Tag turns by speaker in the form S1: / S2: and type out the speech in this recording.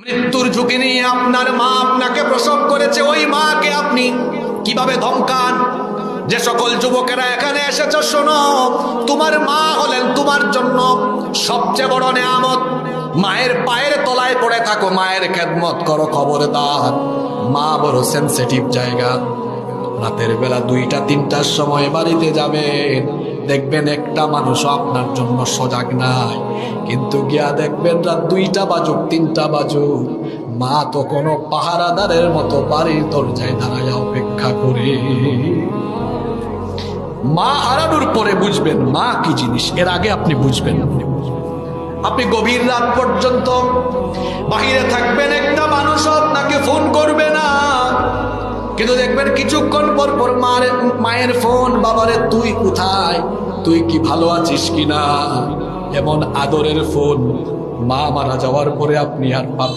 S1: মৃত্যুর ঝুঁকি নিয়ে আপনার মা আপনাকে প্রসব করেছে, ওই মাকে আপনি কিভাবে ধমকান? যে সকল যুবকেরা এখানে এসেছো, শোনো, তোমার মা হলেন তোমার জন্য সবচেয়ে বড় নেয়ামত। মায়ের পায়ের তলায় পড়ে থাকো, মায়ের খেদমত করো। খবরদার, মা বড় সেনসিটিভ জায়গা। রাতের বেলা 2টা 3টার সময় বাড়িতে যাবেন, দেখবেন একটা মানুষও আপনার জন্য সজাগ নাই, কিন্তু গিয়া দেখবেন রাত 2টা বাজুক 3টা বাজুক, মা তো কোনো পাহারাদারের মতো বাড়ির দরজায় দাঁড়ায় অপেক্ষা করে। মা হারানোর পরে বুঝবেন মা কি জিনিস, এর আগে আপনি বুঝবেন। আপনি গভীর রাত পর্যন্ত বাহিরে থাকবেন, একটা মানুষ আপনাকে ফোন করবে না, কিন্তু দেখবেন কিছুক্ষণ পর পর মায়ের ফোন, বাবারে তুই কোথায়, তুই কি ভালো আছিস কিনা। এমন আদরের ফোন মা মারা যাওয়ার পরে আপনি আর পাবেন